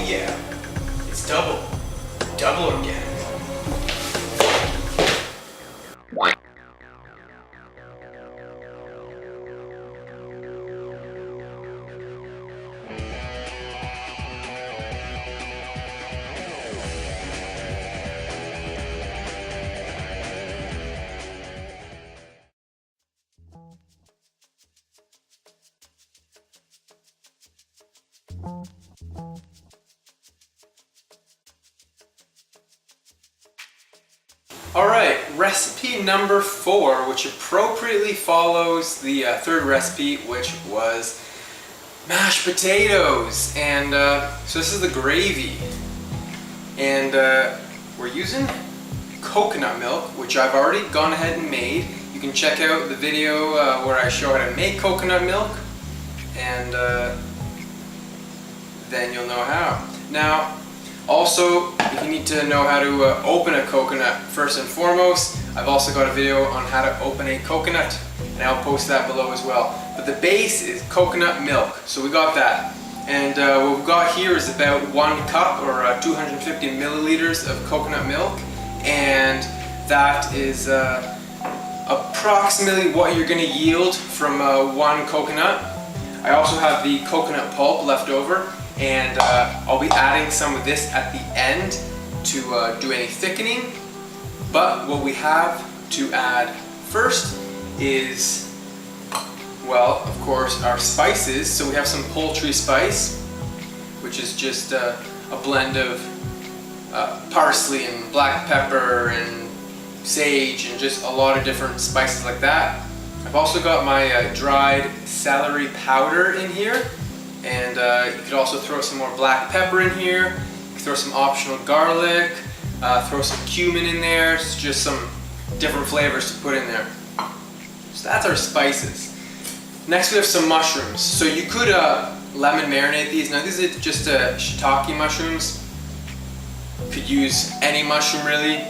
Oh yeah, it's double organic. Alright, recipe number 4, which appropriately follows the third recipe, which was mashed potatoes. And so this is the gravy. And we're using coconut milk, which I've already gone ahead and made. You can check out the video where I show how to make coconut milk, and then you'll know how. Now, also, if you need to know how to open a coconut, first and foremost, I've also got a video on how to open a coconut, and I'll post that below as well. But the base is coconut milk, so we got that. And what we've got here is about 1 cup or 250 milliliters of coconut milk, and that is approximately what you're going to yield from 1 coconut. I also have the coconut pulp left over, and I'll be adding some of this at the end to do any thickening. But what we have to add first is, well, of course, our spices. So we have some poultry spice, which is just a blend of parsley and black pepper and sage and just a lot of different spices like that. I've also got my dried celery powder in here, and you could also throw some more black pepper in here. You could throw some optional garlic, throw some cumin in there. It's just some different flavors to put in there. So that's our spices. Next we have some mushrooms. So you could lemon marinate these. Now these are just shiitake mushrooms. You could use any mushroom really.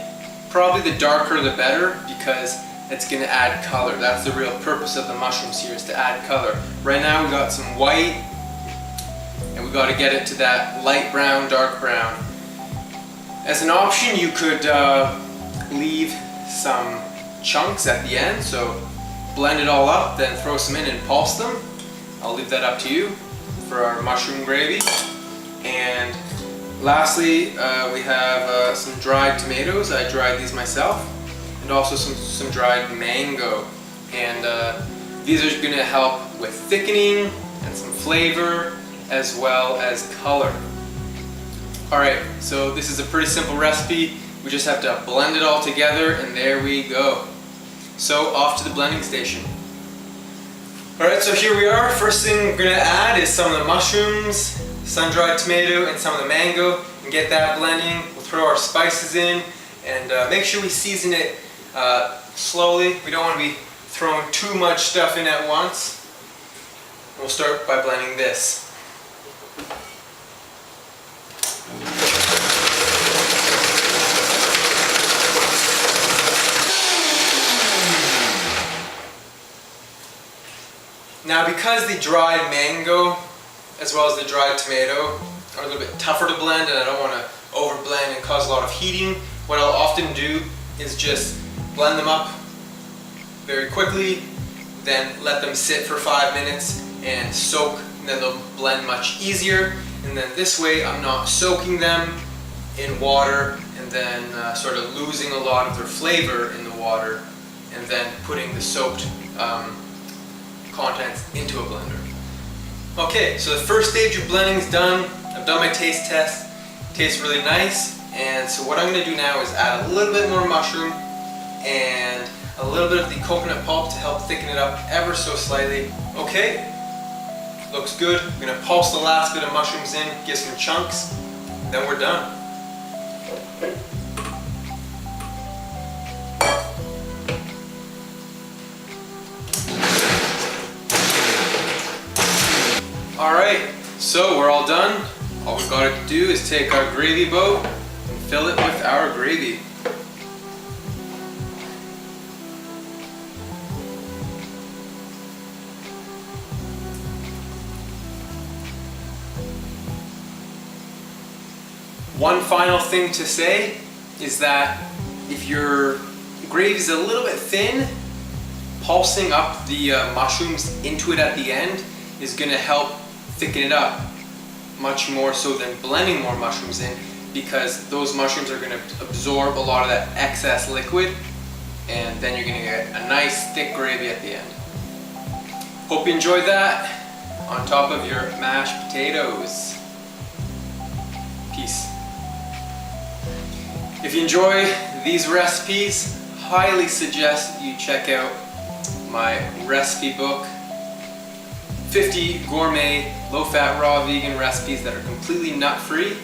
Probably the darker the better, because it's going to add color. That's the real purpose of the mushrooms here, is to add color. Right now we got some white, and we got to get it to that light brown, dark brown. As an option, you could leave some chunks at the end, so blend it all up, then throw some in and pulse them. I'll leave that up to you for our mushroom gravy. And lastly, we have some dried tomatoes. I dried these myself, and also some dried mango. And these are going to help with thickening and some flavor as well as color. Alright, so this is a pretty simple recipe. We just have to blend it all together, and there we go. So off to the blending station. Alright, so here we are. First thing we're going to add is some of the mushrooms, sun-dried tomato, and some of the mango, and get that blending. We'll throw our spices in, and make sure we season it slowly. We don't want to be throwing too much stuff in at once. We'll start by blending this. Now, because the dried mango as well as the dried tomato are a little bit tougher to blend, and I don't want to over blend and cause a lot of heating, what I'll often do is just blend them up very quickly, then let them sit for 5 minutes and soak, and then they'll blend much easier. And then this way I'm not soaking them in water and then sort of losing a lot of their flavor in the water, and then putting the soaked contents into a blender. Okay, so the first stage of blending is done. I've done my taste test. It tastes really nice. And so what I'm going to do now is add a little bit more mushroom and a little bit of the coconut pulp to help thicken it up ever so slightly. Okay, looks good. I'm going to pulse the last bit of mushrooms in, give some chunks, then we're done. Alright, so we're all done. All we've got to do is take our gravy boat and fill it with our gravy. One final thing to say is that if your gravy is a little bit thin, pulsing up the mushrooms into it at the end is going to help thicken it up much more so than blending more mushrooms in, because those mushrooms are going to absorb a lot of that excess liquid, and then you're going to get a nice thick gravy at the end. Hope you enjoyed that on top of your mashed potatoes. Peace. If you enjoy these recipes, highly suggest you check out my recipe book, 50 gourmet, low-fat, raw, vegan recipes that are completely nut-free.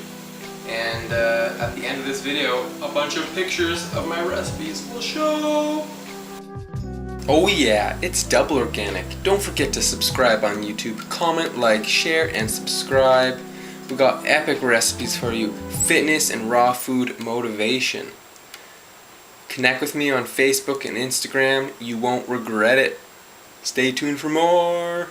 And at the end of this video, a bunch of pictures of my recipes will show. Oh yeah, it's Double Organic. Don't forget to subscribe on YouTube. Comment, like, share, and subscribe. We got epic recipes for you. Fitness and raw food motivation. Connect with me on Facebook and Instagram. You won't regret it. Stay tuned for more.